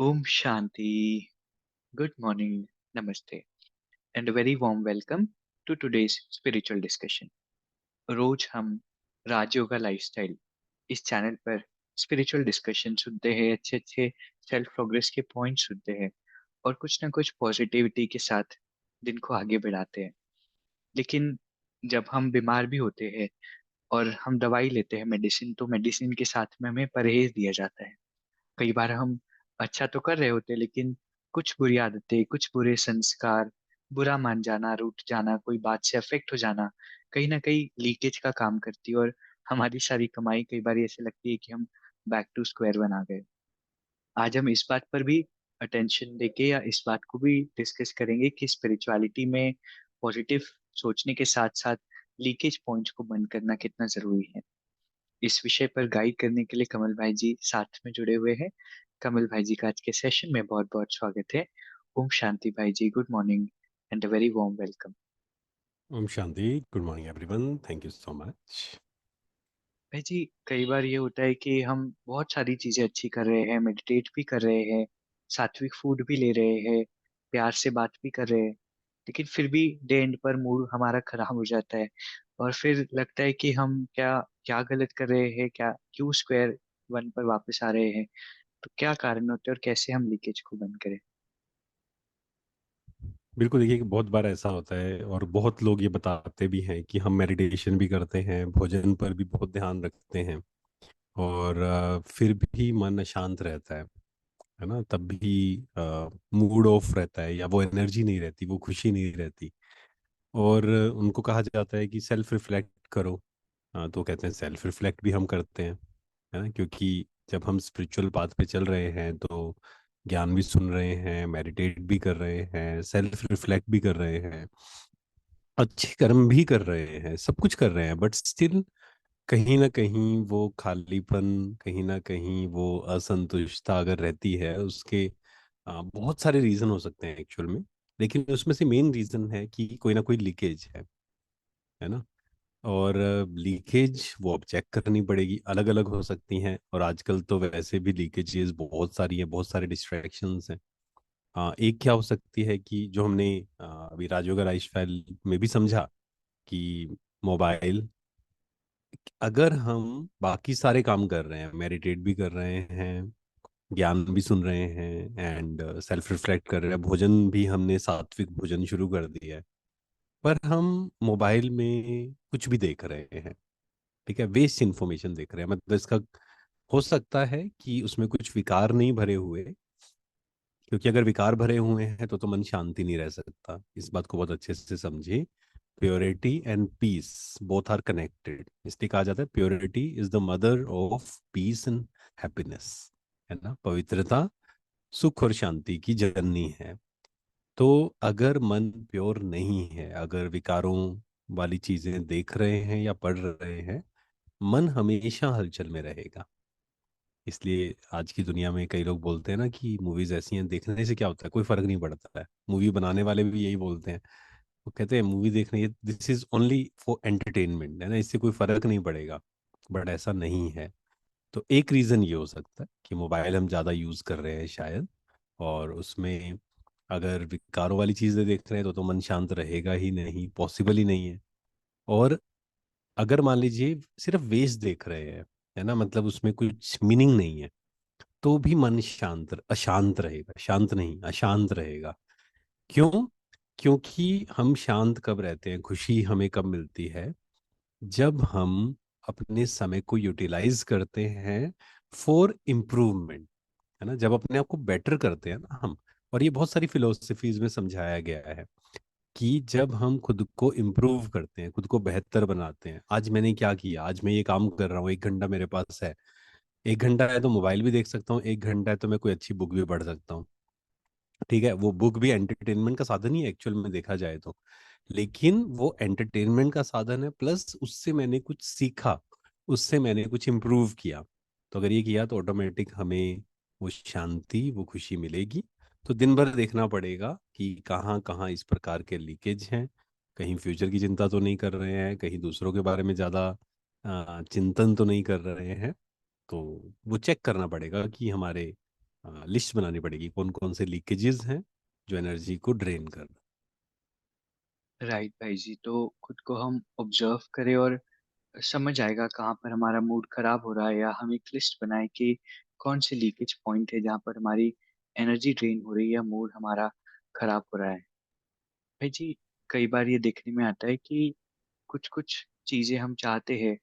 Om Shanti. Good morning. Namaste. And a very warm welcome to today's spiritual discussion. रोज हम Rajyoga lifestyle इस channel पर spiritual discussion सुनते हैं, अच्छे अच्छे सेल्फ प्रोग्रेस के पॉइंट सुनते हैं और कुछ ना कुछ पॉजिटिविटी के साथ दिन को आगे बढ़ाते हैं। लेकिन जब हम बीमार भी होते हैं और हम दवाई लेते हैं, मेडिसिन, तो मेडिसिन के साथ में हमें परहेज दिया जाता है। कई बार हम अच्छा तो कर रहे होते, लेकिन कुछ बुरी आदतें, कुछ बुरे संस्कार, बुरा मान जाना, रूठ जाना, कोई बात से अफेक्ट हो जाना, कहीं ना कहीं लीकेज का काम करती है और हमारी सारी कमाई कई बार ऐसे लगती है कि हम बैक टू स्क्वायर वन आ गए। आज हम इस बात पर भी अटेंशन देके या इस बात को भी डिस्कस करेंगे कि स्पिरिचुअलिटी में पॉजिटिव सोचने के साथ साथ लीकेज पॉइंट्स को बंद करना कितना जरूरी है। इस विषय पर गाइड करने के लिए कमल भाई जी साथ में जुड़े हुए हैं। कमल भाई जी का आज के सेशन में बहुत बहुत स्वागत है। ओम शांति भाई जी, good morning and a very warm welcome. ओम शांति। Good morning everyone, thank you so much. भाई जी, कई बार ये होता है कि हम बहुत सारी चीजें अच्छी कर रहे हैं, मेडिटेट भी कर रहे हैं, सात्विक फूड भी ले रहे हैं, प्यार से बात भी कर रहे हैं, लेकिन फिर भी डे एंड पर मूड हमारा खराब हो जाता है और फिर लगता है कि हम क्या क्या गलत कर रहे हैं, क्या क्यों स्क्वायर वन पर वापस आ रहे हैं। तो क्या कारण होते हैं और कैसे हम लीकेज को बंद करें। बिल्कुल, देखिए कि बहुत बार ऐसा होता है और बहुत लोग ये बताते भी हैं कि हम मेडिटेशन भी करते हैं, भोजन पर भी बहुत ध्यान रखते हैं और फिर भी मन अशांत रहता है ना। तब भी मूड ऑफ रहता है या वो एनर्जी नहीं रहती, वो खुशी नहीं रहती। और उनको कहा जाता है कि सेल्फ रिफ्लेक्ट करो। तो कहते हैं सेल्फ रिफ्लेक्ट भी हम करते हैं, है ना। क्योंकि जब हम स्पिरिचुअल पाथ पे चल रहे हैं तो ज्ञान भी सुन रहे हैं, मेडिटेट भी कर रहे हैं, सेल्फ रिफ्लेक्ट भी कर रहे हैं, अच्छे कर्म भी कर रहे हैं, सब कुछ कर रहे हैं, बट स्टिल कहीं ना कहीं वो खालीपन, कहीं ना कहीं वो असंतुष्टता अगर रहती है उसके बहुत सारे रीजन हो सकते हैं एक्चुअल में। लेकिन उसमें से मेन रीजन है कि कोई ना कोई लीकेज है ना। और लीकेज वो अब चेक करनी पड़ेगी, अलग अलग हो सकती हैं, और आजकल तो वैसे भी लीकेजेस बहुत सारी हैं, बहुत सारे डिस्ट्रैक्शंस हैं। एक क्या हो सकती है कि जो हमने अभी राजयोगा लाइफस्टाइल में भी समझा कि मोबाइल, अगर हम बाकी सारे काम कर रहे हैं, मेडिटेट भी कर रहे हैं, ज्ञान भी सुन रहे हैं एंड सेल्फ रिफ्लेक्ट कर रहे हैं, भोजन भी हमने सात्विक भोजन शुरू कर दिया है, पर हम मोबाइल में कुछ भी देख रहे हैं, ठीक है, वेस्ट इंफॉर्मेशन देख रहे हैं, मतलब इसका हो सकता है कि उसमें कुछ विकार नहीं भरे हुए, क्योंकि अगर विकार भरे हुए हैं तो मन शांति नहीं रह सकता। इस बात को बहुत अच्छे से समझिए। Purity and peace both are connected, इसलिए कहा जाता है purity is the mother of peace and happiness, है ना। पवित्रता सुख और शांति की जननी है। तो अगर मन प्योर नहीं है, अगर विकारों वाली चीजें देख रहे हैं या पढ़ रहे हैं, मन हमेशा हलचल में रहेगा। इसलिए आज की दुनिया में कई लोग बोलते हैं ना कि मूवीज ऐसी हैं, देखने से क्या होता है, कोई फर्क नहीं पड़ता है। मूवी बनाने वाले भी यही बोलते हैं, वो कहते हैं मूवी देखने, this is only for entertainment, है ना, इससे कोई फर्क नहीं पड़ेगा। बट ऐसा नहीं है। तो एक रीजन ये हो सकता है कि मोबाइल हम ज्यादा यूज कर रहे हैं शायद, और उसमें अगर विकारों वाली चीजें देख रहे हैं तो मन शांत रहेगा ही नहीं, पॉसिबल ही नहीं है। और अगर मान लीजिए सिर्फ वेस्ट देख रहे हैं, है ना, मतलब उसमें कुछ मीनिंग नहीं है, तो भी मन शांत अशांत रहेगा, शांत नहीं अशांत रहेगा। क्यों? क्योंकि हम शांत कब रहते हैं, खुशी हमें कब मिलती है, जब हम अपने समय को यूटिलाइज करते हैं फॉर इम्प्रूवमेंट, है ना, जब अपने आप को बेटर करते हैं ना हम। और ये बहुत सारी फिलोसफीज में समझाया गया है कि जब हम खुद को इम्प्रूव करते हैं, खुद को बेहतर बनाते हैं, आज मैंने क्या किया, आज मैं ये काम कर रहा हूँ, 1 घंटा मेरे पास है, 1 घंटा है तो मोबाइल भी देख सकता हूँ, 1 घंटा है तो मैं कोई अच्छी बुक भी पढ़ सकता हूँ, ठीक है। वो बुक भी एंटरटेनमेंट का साधन ही है एक्चुअल में देखा जाए तो, लेकिन वो एंटरटेनमेंट का साधन है, प्लस उससे मैंने कुछ सीखा, उससे मैंने कुछ इम्प्रूव किया। तो अगर ये किया तो ऑटोमेटिक हमें वो शांति, वो खुशी मिलेगी। तो दिन भर देखना पड़ेगा कि कहाँ कहाँ इस प्रकार के लीकेज हैं। कहीं फ्यूचर की चिंता तो नहीं कर रहे हैं, कहीं दूसरों के बारे में ज़्यादा चिंतन तो नहीं कर रहे हैं। तो वो चेक करना पड़ेगा कि हमारे लिस्ट बनानी पड़ेगी कौन कौन से लीकेजेस हैं जो एनर्जी को ड्रेन कर रहे राइट भाई जी, तो खुद को हम ऑब्जर्व करें और समझ आएगा कहाँ पर हमारा मूड खराब हो रहा है, या हम एक लिस्ट बनाए कि कौन से लीकेज पॉइंट है जहाँ पर हमारी एनर्जी ड्रेन हो रही है या मूड हमारा खराब हो रहा है। भाई जी, कई बार ये देखने में आता है कि कुछ कुछ चीजें हम चाहते हैं,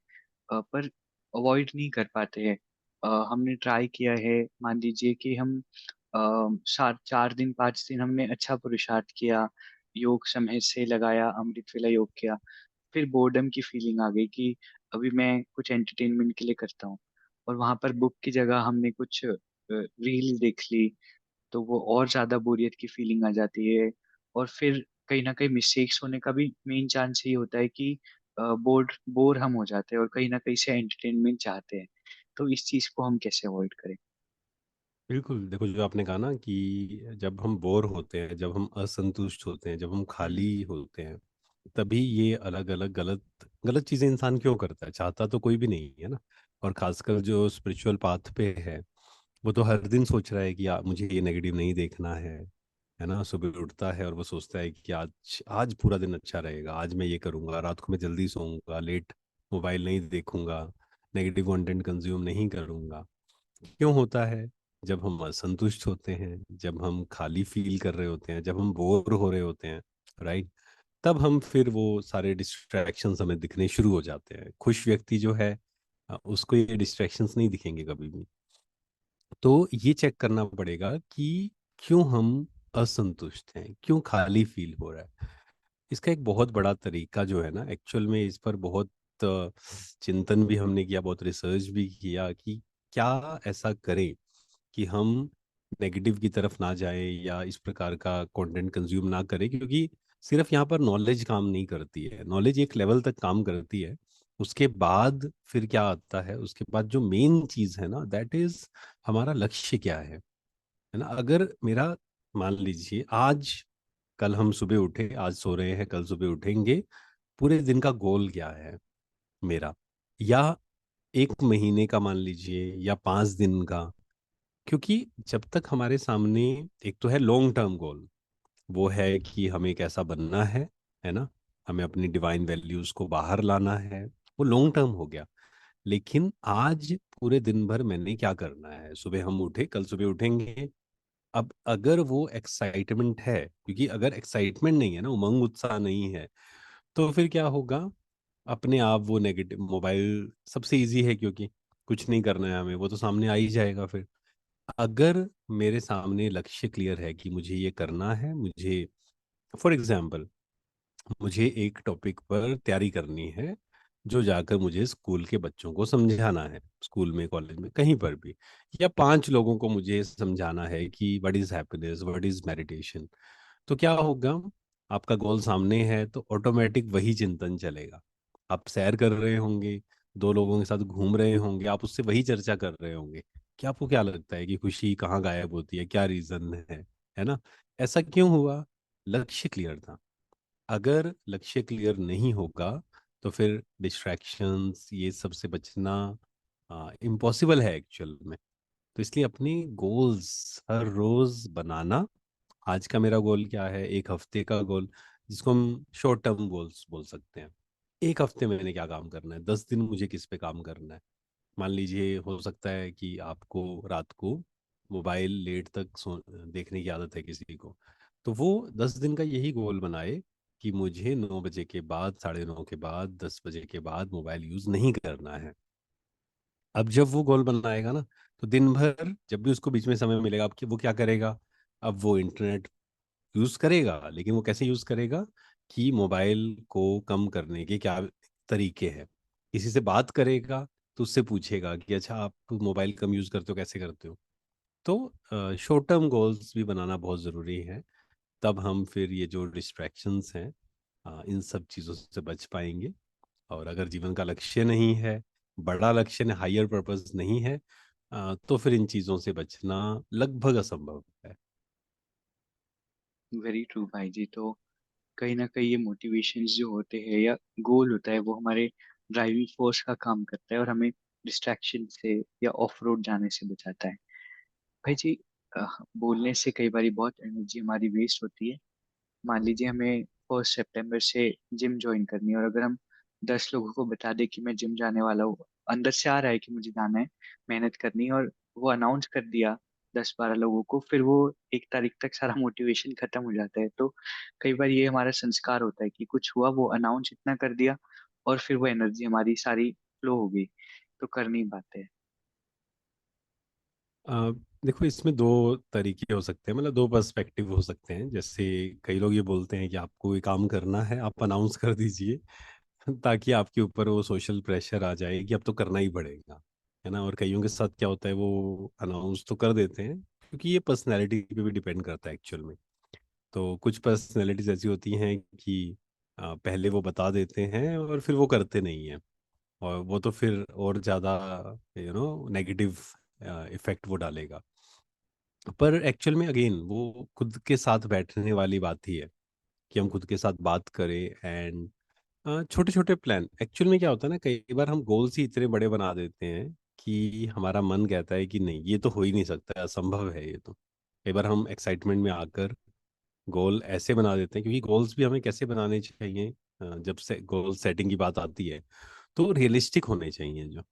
पर अवॉइड नहीं कर पाते हैं। हमने ट्राई किया है, मान लीजिए कि हम 4 दिन 5 दिन हमने अच्छा पुरुषार्थ किया, योग समय से लगाया, अमृत वेला योग किया, फिर बोर्डम की फीलिंग आ गई कि अभी मैं कुछ एंटरटेनमेंट के लिए करता हूँ, और वहां पर बुक की जगह हमने कुछ रील देख ली, तो वो और ज्यादा बोरियत की फीलिंग आ जाती है। और फिर कहीं ना कहीं मिस्टेक्स होने का भी मेन चांस ये होता है कि बोर हम हो जाते हैं और कहीं ना कहीं से एंटरटेनमेंट चाहते हैं। तो इस चीज को हम कैसे अवॉइड करें? बिल्कुल, देखो जो आपने कहा ना कि जब हम बोर होते हैं, जब हम असंतुष्ट होते हैं, जब हम हम्म। खाली होते हैं, तभी ये अलग अलग गलत गलत चीजें इंसान क्यों करता है, चाहता तो कोई भी नहीं है ना। और खासकर जो स्पिरिचुअल पाथ पे है, वो तो हर दिन सोच रहा है कि मुझे ये नेगेटिव नहीं देखना है ना। सुबह उठता है और वो सोचता है कि आज आज पूरा दिन अच्छा रहेगा, आज मैं ये करूंगा, रात को मैं जल्दी सोऊंगा, लेट मोबाइल नहीं देखूंगा, नेगेटिव कंटेंट कंज्यूम नहीं करूंगा। क्यों होता है? जब हम असंतुष्ट होते हैं, जब हम खाली फील कर रहे होते हैं, जब हम बोर हो रहे होते हैं, राइट, तब हम फिर वो सारे डिस्ट्रैक्शंस हमें दिखने शुरू हो जाते हैं। खुश व्यक्ति जो है, उसको ये डिस्ट्रैक्शंस नहीं दिखेंगे कभी भी। तो ये चेक करना पड़ेगा कि क्यों हम असंतुष्ट हैं, क्यों खाली फील हो रहा है। इसका एक बहुत बड़ा तरीका जो है ना, एक्चुअल में इस पर बहुत चिंतन भी हमने किया, बहुत रिसर्च भी किया कि क्या ऐसा करें कि हम नेगेटिव की तरफ ना जाएं या इस प्रकार का कंटेंट कंज्यूम ना करें। क्योंकि सिर्फ यहाँ पर नॉलेज काम नहीं करती है, नॉलेज एक लेवल तक काम करती है। उसके बाद फिर क्या आता है, उसके बाद जो मेन चीज है ना, दैट इज हमारा लक्ष्य क्या है ना। अगर मेरा, मान लीजिए आज, कल हम सुबह उठे, आज सो रहे हैं, कल सुबह उठेंगे, पूरे दिन का गोल क्या है मेरा, या 1 महीने का मान लीजिए, या 5 दिन का। क्योंकि जब तक हमारे सामने एक तो है लॉन्ग टर्म गोल, वो है कि हमें कैसा बनना है ना, हमें अपनी डिवाइन वैल्यूज को बाहर लाना है, वो लॉन्ग टर्म हो गया। लेकिन आज पूरे दिन भर मैंने क्या करना है, सुबह हम उठे, कल सुबह उठेंगे। अब अगर वो एक्साइटमेंट है, क्योंकि अगर एक्साइटमेंट नहीं है ना, उमंग उत्साह नहीं है, तो फिर क्या होगा? अपने आप वो नेगेटिव, मोबाइल सबसे इजी है क्योंकि कुछ नहीं करना है हमें, वो तो सामने आ ही जाएगा फिर। अगर मेरे सामने लक्ष्य क्लियर है कि मुझे ये करना है, मुझे फॉर एग्जाम्पल मुझे एक टॉपिक पर तैयारी करनी है, जो जाकर मुझे स्कूल के बच्चों को समझाना है, स्कूल में, कॉलेज में, कहीं पर भी, या 5 लोगों को मुझे समझाना है कि what is happiness, what is meditation. तो क्या होगा? आपका गोल सामने है तो ऑटोमेटिक वही चिंतन चलेगा। आप सैर कर रहे होंगे, 2 लोगों के साथ घूम रहे होंगे, आप उससे वही चर्चा कर रहे होंगे कि आपको क्या लगता है कि खुशी कहाँ गायब होती है, क्या रीजन है ना। ऐसा क्यों हुआ? लक्ष्य क्लियर था। अगर लक्ष्य क्लियर नहीं होगा तो फिर डिस्ट्रैक्शंस ये सब से बचना इम्पॉसिबल है एक्चुअल में। तो इसलिए अपनी गोल्स हर रोज बनाना। आज का मेरा गोल क्या है, 1 हफ्ते का गोल, जिसको हम शॉर्ट टर्म गोल्स बोल सकते हैं। 1 हफ्ते में मैंने क्या काम करना है, 10 दिन मुझे किस पे काम करना है। मान लीजिए हो सकता है कि आपको रात को मोबाइल लेट तक देखने की आदत है किसी को, तो वो 10 दिन का यही गोल बनाए कि मुझे 9 बजे के बाद, 9:30 के बाद, 10 बजे के बाद मोबाइल यूज नहीं करना है। अब जब वो गोल बनाएगा ना, तो दिन भर जब भी उसको बीच में समय मिलेगा, अब वो क्या करेगा? अब वो इंटरनेट यूज करेगा, लेकिन वो कैसे यूज करेगा कि मोबाइल को कम करने के क्या तरीके हैं। किसी से बात करेगा तो उससे पूछेगा कि अच्छा आप मोबाइल कम यूज करते हो, कैसे करते हो। तो शॉर्ट टर्म गोल्स भी बनाना बहुत ज़रूरी है। तब हम फिर ये जो डिस्ट्रैक्शंस हैं, इन सब चीज़ों से बच पाएंगे। और अगर जीवन का लक्ष्य नहीं है, बड़ा लक्ष्य ने हायर पर्पस नहीं है, तो फिर इन चीज़ों से बचना लगभग असंभव है। वेरी ट्रू भाई जी। तो कहीं ना कहीं ये मोटिवेशंस जो होते हैं या गोल होता है, वो हमारे ड्राइविंग फोर्स का काम करता है और हमें डिस्ट्रैक्शन से या ऑफ रोड जाने से बचाता है। भाई जी, बोलने से कई बार बहुत एनर्जी हमारी वेस्ट होती है। मान लीजिए हमें 1 सितंबर से जिम ज्वाइन करनी है, और अगर हम 10 लोगों को बता दें कि मैं जिम जाने वाला हूँ, अंदर से आ रहा है कि मुझे जाना है, मेहनत करनी है, और वो अनाउंस कर दिया 10-12 लोगों को, फिर वो 1 तारीख तक सारा मोटिवेशन खत्म हो जाता है। तो कई बार ये हमारा संस्कार होता है कि कुछ हुआ, वो अनाउंस इतना कर दिया, और फिर वो एनर्जी हमारी सारी फ्लो हो गई, तो कर नहीं पाते। अ, देखो, इसमें दो तरीके हो सकते हैं, मतलब दो पर्सपेक्टिव हो सकते हैं। जैसे कई लोग ये बोलते हैं कि आपको ये काम करना है, आप अनाउंस कर दीजिए ताकि आपके ऊपर वो सोशल प्रेशर आ जाए कि अब तो करना ही पड़ेगा, है ना। और कईयों के साथ क्या होता है, वो अनाउंस तो कर देते हैं, क्योंकि ये पर्सनैलिटी पे भी डिपेंड करता है एक्चुअल में। तो कुछ पर्सनैलिटीज ऐसी होती हैं कि पहले वो बता देते हैं और फिर वो करते नहीं हैं, और वो तो फिर और ज़्यादा नेगेटिव इफेक्ट वो डालेगा। पर एक्चुअल में अगेन वो खुद के साथ बैठने वाली बात ही है कि हम खुद के साथ बात करें। एंड छोटे छोटे प्लान, एक्चुअल में क्या होता है ना, कई बार हम गोल्स ही इतने बड़े बना देते हैं कि हमारा मन कहता है कि नहीं, ये तो हो ही नहीं सकता, असंभव है ये तो। कई बार हम एक्साइटमेंट में आकर गोल ऐसे बना देते हैं, क्योंकि गोल्स भी हमें कैसे बनाने चाहिए, जब से गोल सेटिंग की बात आती है तो रियलिस्टिक होने चाहिए, जो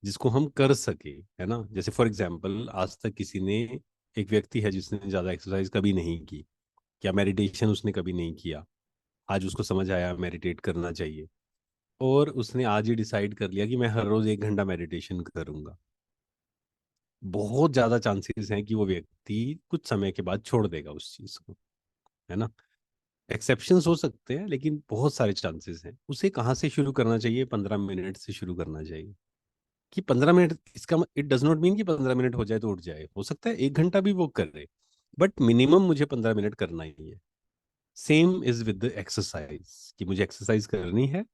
जिसको हम कर सके, है ना। जैसे फॉर एग्जाम्पल, आज तक किसी ने, एक व्यक्ति है जिसने ज़्यादा एक्सरसाइज कभी नहीं की, या मेडिटेशन उसने कभी नहीं किया, आज उसको समझ आया मेडिटेट करना चाहिए, और उसने आज ही डिसाइड कर लिया कि मैं हर रोज 1 घंटा मेडिटेशन करूंगा। बहुत ज्यादा चांसेस हैं कि वो व्यक्ति कुछ समय के बाद छोड़ देगा उस चीज को, है ना। एक्सेप्शंस हो सकते हैं, लेकिन बहुत सारे चांसेस हैं। उसे कहाँ से शुरू करना चाहिए? 15 मिनट से शुरू करना चाहिए। कि 15 मिनट, इसका इट डज नॉट मीन कि 15 मिनट हो जाए तो उठ जाए, हो सकता है 1 घंटा भी वो करे, बट मिनिमम मुझे 15 मिनट करना ही है। Same is with the exercise, कि मुझे एक्सरसाइज करनी है,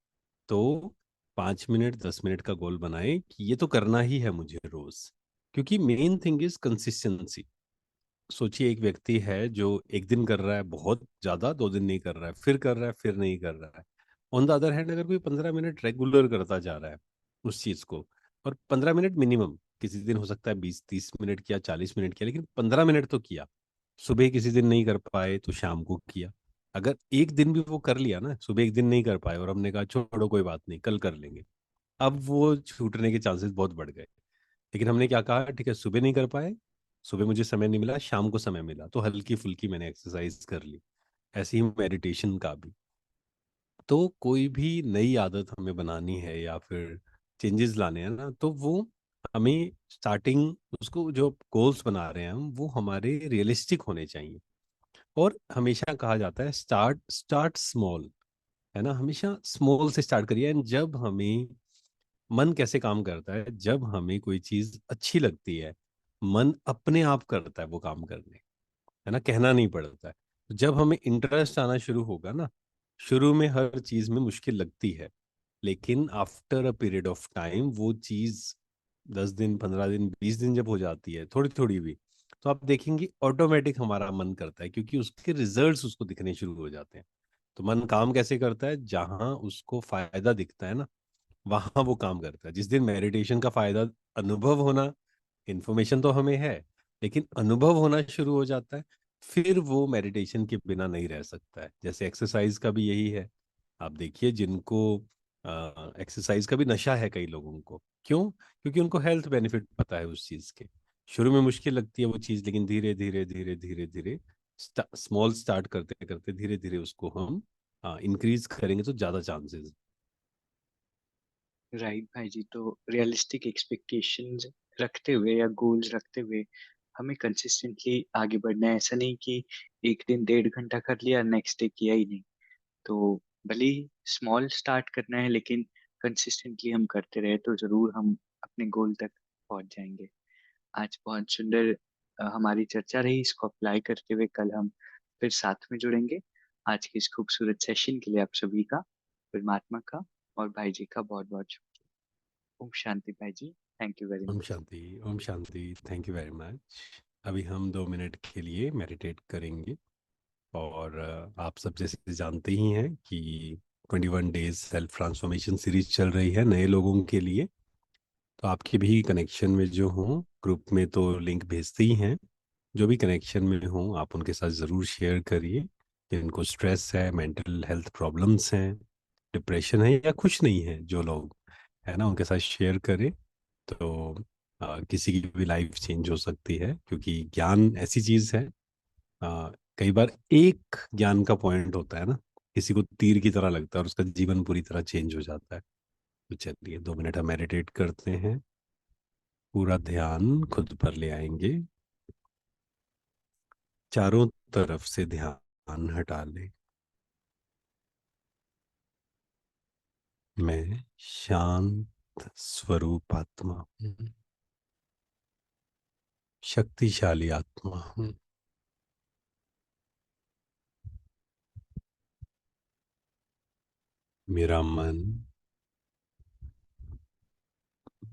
तो 5 मिनट 10 मिनट का गोल बनाए कि ये तो करना ही है मुझे रोज। क्योंकि मेन थिंग इज कंसिस्टेंसी। सोचिए, एक व्यक्ति है जो एक दिन कर रहा है बहुत ज्यादा, 2 दिन नहीं कर रहा है, फिर कर रहा है, फिर नहीं कर रहा है। ऑन द अदर हैंड, अगर कोई 15 मिनट रेगुलर करता जा रहा है उस चीज को, और 15 मिनट मिनिमम, किसी दिन हो सकता है 20-30 मिनट किया, 40 मिनट किया, लेकिन 15 मिनट तो किया। सुबह किसी दिन नहीं कर पाए तो शाम को किया। अगर एक दिन भी वो कर लिया ना, सुबह एक दिन नहीं कर पाए और हमने कहा छोड़ो कोई बात नहीं, कल कर लेंगे, अब वो छूटने के चांसेस बहुत बढ़ गए। लेकिन हमने क्या कहा, ठीक है, सुबह नहीं कर पाए, सुबह मुझे समय नहीं मिला, शाम को समय मिला, तो हल्की फुल्की मैंने एक्सरसाइज कर ली। ऐसे ही मेडिटेशन का भी। तो कोई भी नई आदत हमें बनानी है या फिर चेंजेस लाने हैं ना, तो वो हमें स्टार्टिंग, उसको जो गोल्स बना रहे हैं हम, वो हमारे रियलिस्टिक होने चाहिए। और हमेशा कहा जाता है, स्टार्ट स्टार्ट स्मॉल, है ना। हमेशा स्मॉल से स्टार्ट करिए। एंड जब हमें, मन कैसे काम करता है, जब हमें कोई चीज अच्छी लगती है, मन अपने आप करता है वो काम करने, है ना, कहना नहीं पड़ता है। तो जब हमें इंटरेस्ट आना शुरू होगा ना, शुरू में हर चीज में मुश्किल लगती है, लेकिन after a period of time वो चीज 10 दिन 15 दिन 20 दिन जब हो जाती है, थोड़ी थोड़ी भी, तो आप देखेंगे ऑटोमेटिक हमारा मन करता है, क्योंकि उसके रिजल्ट्स उसको दिखने शुरू हो जाते हैं। तो मन काम कैसे करता है? जहां उसको फायदा दिखता है ना, वहां वो काम करता है। जिस दिन मेडिटेशन का फायदा, अनुभव होना, इन्फॉर्मेशन तो हमें है, लेकिन अनुभव होना शुरू हो जाता है, फिर वो मेडिटेशन के बिना नहीं रह सकता है। जैसे एक्सरसाइज का भी यही है। आप देखिए, जिनको एक्सरसाइज का भी नशा है कई लोगों को, क्यों? क्योंकि उनको हेल्थ बेनिफिट पता है उस चीज के। शुरू में मुश्किल लगती है वो चीज, लेकिन धीरे धीरे धीरे धीरे धीरे, स्मॉल स्टार्ट करते करते धीरे धीरे उसको हम इंक्रीज करेंगे तो ज्यादा चांसेस। राइट भाई जी, तो रियलिस्टिक एक्सपेक्टेशंस रखते हुए या गोल्स रखते हुए हमें कंसिस्टेंटली आगे बढ़ना है। ऐसा नहीं कि एक दिन 1.5 घंटा कर लिया, नेक्स्ट डे किया ही नहीं। तो भले ही स्मॉल स्टार्ट करना है, लेकिन कंसिस्टेंटली हम करते रहे तो जरूर हम अपने गोल तक पहुंच जाएंगे। आज बहुत सुंदर हमारी चर्चा रही। इसको अप्लाई करते हुए कल हम फिर साथ में जुड़ेंगे। आज के इस खूबसूरत सेशन के लिए आप सभी का, परमात्मा का और भाई जी का बहुत बहुत शुक्रिया। ओम शांति भाई जी। थैंक यू वेरी ओम मच। शांति। ओम शांति। Thank you very much. अभी हम 2 मिनट के लिए मेडिटेट करेंगे। और आप सब जैसे जानते ही हैं कि 21 डेज सेल्फ ट्रांसफॉर्मेशन सीरीज चल रही है नए लोगों के लिए। तो आपके भी कनेक्शन में जो हों, ग्रुप में तो लिंक भेजते ही हैं, जो भी कनेक्शन में हो आप उनके साथ ज़रूर शेयर करिए कि इनको स्ट्रेस है, मेंटल हेल्थ प्रॉब्लम्स हैं, डिप्रेशन है या खुश नहीं है जो लोग, है ना, उनके साथ शेयर करें। तो किसी की भी लाइफ चेंज हो सकती है, क्योंकि ज्ञान ऐसी चीज़ है। कई बार एक ज्ञान का पॉइंट होता है ना, किसी को तीर की तरह लगता है और उसका जीवन पूरी तरह चेंज हो जाता है। तो चलिए 2 मिनट हम मेडिटेट करते हैं। पूरा ध्यान खुद पर ले आएंगे। चारों तरफ से ध्यान हटा लें। मैं शांत स्वरूप आत्मा हूँ, शक्तिशाली आत्मा हूँ। मेरा मन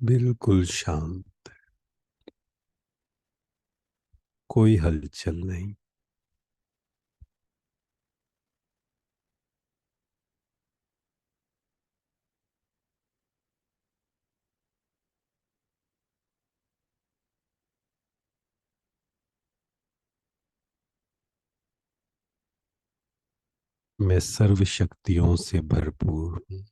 बिल्कुल शांत, कोई हलचल नहीं। मैं सर्व शक्तियों से भरपूर हूँ।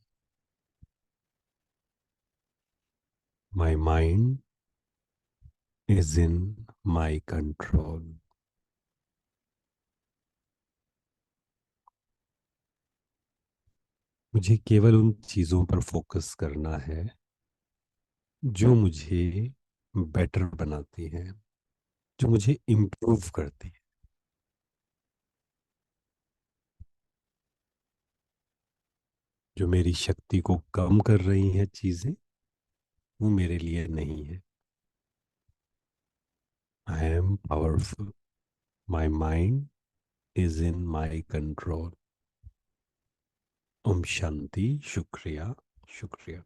माई mind is in my control. मुझे केवल उन चीज़ों पर फोकस करना है जो मुझे बेटर बनाती हैं, जो मुझे इम्प्रूव करती है। जो मेरी शक्ति को कम कर रही हैं चीज़ें, वो मेरे लिए नहीं है। I am powerful. My mind is in my control. ओम शांति। शुक्रिया। शुक्रिया।